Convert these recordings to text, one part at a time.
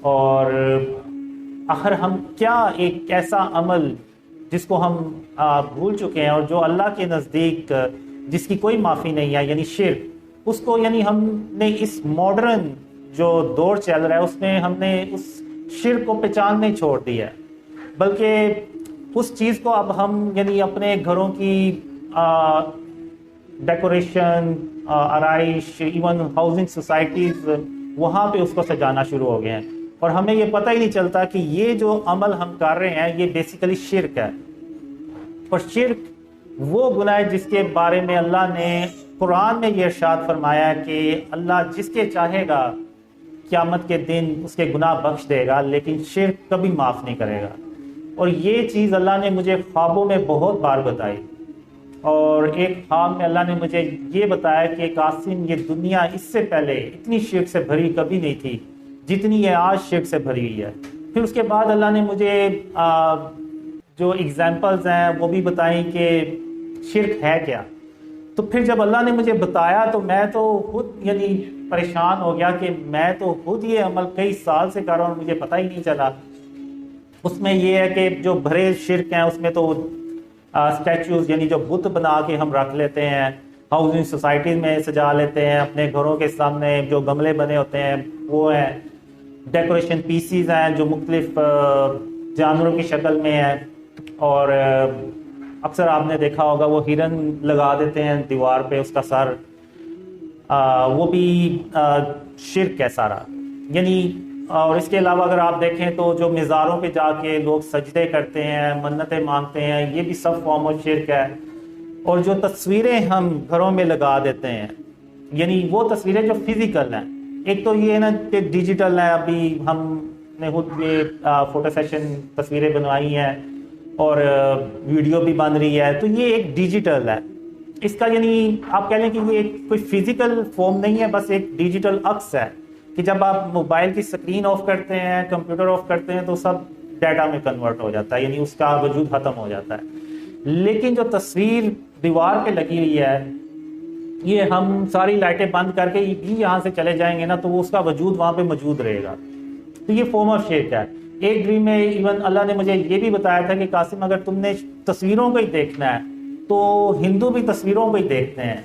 اور آخر ہم کیا ایک ایسا عمل جس کو ہم بھول چکے ہیں اور جو اللہ کے نزدیک جس کی کوئی معافی نہیں ہے، یعنی شرک، اس کو یعنی ہم نے اس ماڈرن جو دور چل رہا ہے اس میں ہم نے اس شرک کو پہچان نہیں چھوڑ دیا ہے، بلکہ اس چیز کو اب ہم یعنی اپنے گھروں کی ڈیکوریشن، آرائش، ایون ہاؤسنگ سوسائٹیز، وہاں پہ اس کو سجانا شروع ہو گئے ہیں، اور ہمیں یہ پتہ ہی نہیں چلتا کہ یہ جو عمل ہم کر رہے ہیں یہ بیسیکلی شرک ہے۔ اور شرک وہ گناہ ہے جس کے بارے میں اللہ نے قرآن میں یہ ارشاد فرمایا کہ اللہ جس کے چاہے گا قیامت کے دن اس کے گناہ بخش دے گا، لیکن شرک کبھی معاف نہیں کرے گا۔ اور یہ چیز اللہ نے مجھے خوابوں میں بہت بار بتائی، اور ایک خواب میں اللہ نے مجھے یہ بتایا کہ قاسم، یہ دنیا اس سے پہلے اتنی شرک سے بھری کبھی نہیں تھی جتنی یہ آج شرک سے بھری ہوئی ہے۔ پھر اس کے بعد اللہ نے مجھے جو ایگزامپلز ہیں وہ بھی بتائیں کہ شرک ہے کیا۔ تو پھر جب اللہ نے مجھے بتایا تو میں تو خود یعنی پریشان ہو گیا کہ میں تو خود یہ عمل کئی سال سے کر رہا ہوں، مجھے پتہ ہی نہیں چلا۔ اس میں یہ ہے کہ جو بھرے شرک ہیں اس میں تو اسٹیچوز یعنی جو بت بنا کے ہم رکھ لیتے ہیں، ہاؤسنگ سوسائٹیز میں سجا لیتے ہیں، اپنے گھروں کے سامنے جو گملے بنے ہوتے ہیں وہ ہیں، ڈیکوریشن پیسیز ہیں جو مختلف جانوروں کی شکل میں ہیں، اور اکثر آپ نے دیکھا ہوگا وہ ہرن لگا دیتے ہیں دیوار پہ اس کا سر، وہ بھی شرک ہے سارا یعنی۔ اور اس کے علاوہ اگر آپ دیکھیں تو جو مزاروں پہ جا کے لوگ سجدے کرتے ہیں، منتیں مانگتے ہیں، یہ بھی سب فارم آف شرک ہے۔ اور جو تصویریں ہم گھروں میں لگا دیتے ہیں، یعنی وہ تصویریں جو فزیکل ہیں، ایک تو یہ ہے نا کہ ڈیجیٹل ہے، ابھی ہم نے خود یہ فوٹو سیشن تصویریں بنوائی ہیں اور ویڈیو بھی بن رہی ہے، تو یہ ایک ڈیجیٹل ہے۔ اس کا یعنی آپ کہہ لیں کہ یہ کوئی فزیکل فارم نہیں ہے، بس ایک ڈیجیٹل عکس ہے کہ جب آپ موبائل کی سکرین آف کرتے ہیں، کمپیوٹر آف کرتے ہیں تو سب ڈیٹا میں کنورٹ ہو جاتا ہے، یعنی اس کا وجود ختم ہو جاتا ہے۔ لیکن جو تصویر دیوار پہ لگی ہوئی ہے، یہ ہم ساری لائٹیں بند کر کے بھی یہاں سے چلے جائیں گے نا تو اس کا وجود وہاں پہ موجود رہے گا، تو یہ فارم آف شرک ہے۔ ایک ڈریم میں ایون اللہ نے مجھے یہ بھی بتایا تھا کہ قاسم اگر تم نے تصویروں کو ہی دیکھنا ہے تو ہندو بھی تصویروں کو ہی دیکھتے ہیں،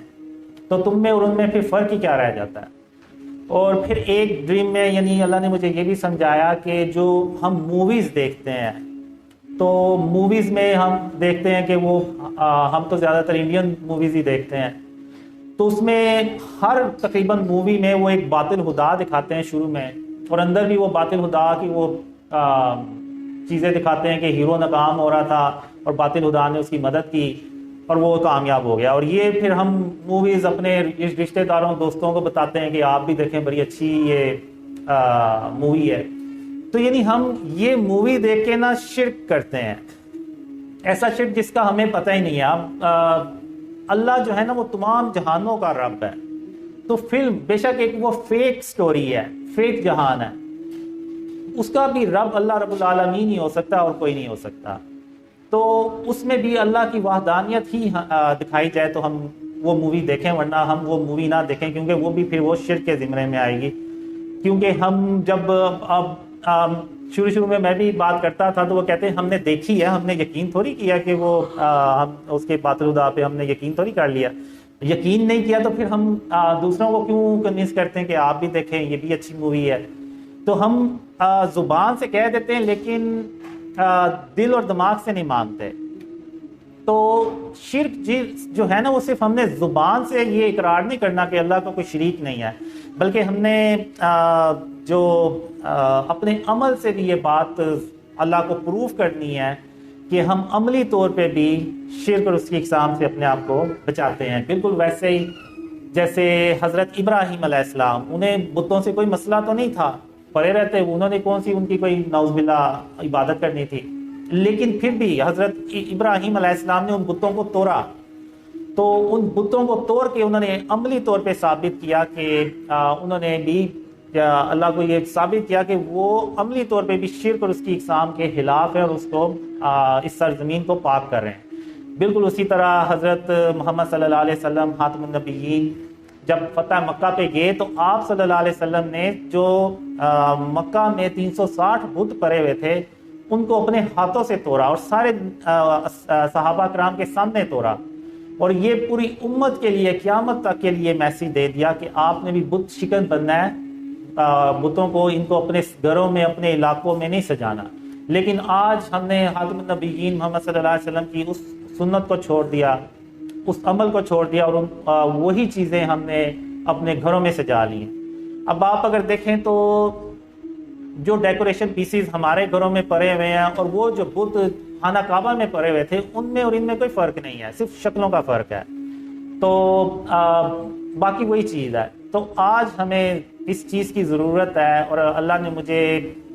تو تم میں اور ان میں پھر فرق ہی کیا رہ جاتا ہے۔ اور پھر ایک ڈریم میں یعنی اللہ نے مجھے یہ بھی سمجھایا کہ جو ہم موویز دیکھتے ہیں، تو موویز میں ہم دیکھتے ہیں کہ وہ ہم تو زیادہ تر انڈین موویز ہی دیکھتے ہیں، تو اس میں ہر تقریباً مووی میں وہ ایک باطل خدا دکھاتے ہیں شروع میں، اور اندر بھی وہ باطل خدا کی وہ چیزیں دکھاتے ہیں کہ ہیرو ناکام ہو رہا تھا اور باطل خدا نے اس کی مدد کی اور وہ کامیاب ہو گیا۔ اور یہ پھر ہم موویز اپنے رشتہ داروں دوستوں کو بتاتے ہیں کہ آپ بھی دیکھیں، بڑی اچھی یہ مووی ہے۔ تو یعنی ہم یہ مووی دیکھ کے نا شرک کرتے ہیں، ایسا شرک جس کا ہمیں پتہ ہی نہیں ہے۔ اب اللہ جو ہے نا وہ تمام جہانوں کا رب ہے، تو فلم بے شک ایک وہ فیک سٹوری ہے، فیک جہان ہے، اس کا بھی رب اللہ رب العالمین ہی ہو سکتا ہے اور کوئی نہیں ہو سکتا۔ تو اس میں بھی اللہ کی وحدانیت ہی دکھائی جائے تو ہم وہ مووی دیکھیں، ورنہ ہم وہ مووی نہ دیکھیں، کیونکہ وہ بھی پھر وہ شرک کے زمرے میں آئے گی۔ کیونکہ ہم جب اب شروع میں میں بھی بات کرتا تھا تو وہ کہتے ہیں ہم نے دیکھی ہے، ہم نے یقین تھوڑی کیا کہ وہ ہم اس کے باطل خدا پہ ہم نے یقین تھوڑی کر لیا۔ یقین نہیں کیا تو پھر ہم دوسروں کو کیوں کنوینس کرتے ہیں کہ آپ بھی دیکھیں، یہ بھی اچھی مووی ہے۔ تو ہم زبان سے کہہ دیتے ہیں لیکن دل اور دماغ سے نہیں مانتے۔ تو شرک جو ہے نا وہ صرف ہم نے زبان سے یہ اقرار نہیں کرنا کہ اللہ کا کوئی شریک نہیں ہے، بلکہ ہم نے جو اپنے عمل سے بھی یہ بات اللہ کو پروف کرنی ہے کہ ہم عملی طور پہ بھی شرک اور اس کی اقسام سے اپنے آپ کو بچاتے ہیں۔ بالکل ویسے ہی جیسے حضرت ابراہیم علیہ السلام، انہیں بتوں سے کوئی مسئلہ تو نہیں تھا، پڑے رہتے، انہوں نے کون سی ان کی کوئی نعوذ باللہ عبادت کرنی تھی، لیکن پھر بھی حضرت ابراہیم علیہ السلام نے ان بتوں کو توڑا، تو ان بتوں کو توڑ کے انہوں نے عملی طور پہ ثابت کیا کہ انہوں نے بھی اللہ کو یہ ثابت کیا کہ وہ عملی طور پہ بھی شرک اور اس کی اقسام کے خلاف ہے اور اس کو اس سرزمین کو پاک کر رہے ہیں۔ بالکل اسی طرح حضرت محمد صلی اللہ علیہ وسلم خاتم النبیین، جب فتح مکہ پہ گئے تو آپ صلی اللہ علیہ وسلم نے جو مکہ میں 360 بت پڑے ہوئے تھے ان کو اپنے ہاتھوں سے توڑا اور سارے صحابہ کرام کے سامنے توڑا، اور یہ پوری امت کے لیے قیامت تک کے لیے میسیج دے دیا کہ آپ نے بھی بت شکن بننا ہے، بتوں کو ان کو اپنے گھروں میں اپنے علاقوں میں نہیں سجانا۔ لیکن آج ہم نے خاتم النبیین محمد صلی اللہ علیہ وسلم کی اس سنت کو چھوڑ دیا، اس عمل کو چھوڑ دیا، اور وہی چیزیں ہم نے اپنے گھروں میں سجا لی ہیں۔ اب آپ اگر دیکھیں تو جو ڈیکوریشن پیسز ہمارے گھروں میں پڑے ہوئے ہیں اور وہ جو بت خانہ کعبہ میں پڑے ہوئے تھے ان میں اور ان میں کوئی فرق نہیں ہے، صرف شکلوں کا فرق ہے، تو باقی وہی چیز ہے۔ تو آج ہمیں اس چیز کی ضرورت ہے، اور اللہ نے مجھے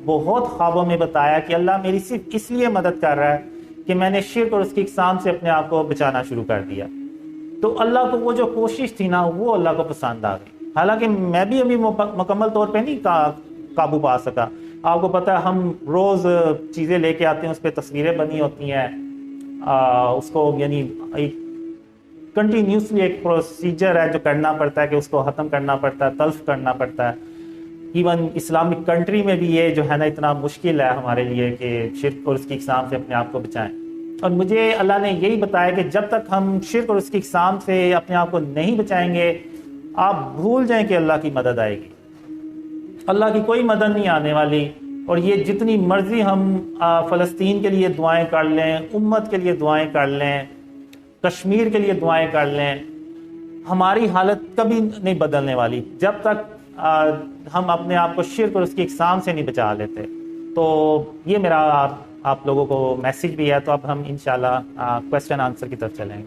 بہت خوابوں میں بتایا کہ اللہ میری صرف اس لیے مدد کر رہا ہے کہ میں نے شرک اور اس کی اقسام سے اپنے آپ کو بچانا شروع کر دیا۔ تو اللہ کو وہ جو کوشش تھی نا وہ اللہ کو پسند آ گئی، حالانکہ میں بھی ابھی مکمل طور پہ نہیں قابو پا سکا۔ آپ کو پتہ ہے ہم روز چیزیں لے کے آتے ہیں، اس پہ تصویریں بنی ہوتی ہیں، اس کو یعنی ایک کنٹینیوسلی ایک پروسیجر ہے جو کرنا پڑتا ہے کہ اس کو ختم کرنا پڑتا ہے، تلف کرنا پڑتا ہے۔ ایون اسلامک کنٹری میں بھی یہ جو ہے نا اتنا مشکل ہے ہمارے لیے کہ شرک اور اس کی اقسام سے اپنے آپ کو بچائیں۔ اور مجھے اللہ نے یہی بتایا کہ جب تک ہم شرک اور اس کی اقسام سے اپنے آپ کو نہیں بچائیں گے، آپ بھول جائیں کہ اللہ کی مدد آئے گی، اللہ کی کوئی مدد نہیں آنے والی۔ اور یہ جتنی مرضی ہم فلسطین کے لیے دعائیں کر لیں، امت کے لیے دعائیں کر لیں، کشمیر کے لیے دعائیں کر لیں، ہماری حالت کبھی نہیں بدلنے والی جب تک ہم اپنے آپ کو شرک اور اس کی اقسام سے نہیں بچا لیتے۔ تو یہ میرا آپ لوگوں کو میسج بھی ہے۔ تو اب ہم انشاءاللہ کویسچن آنسر کی طرف چلیں گے۔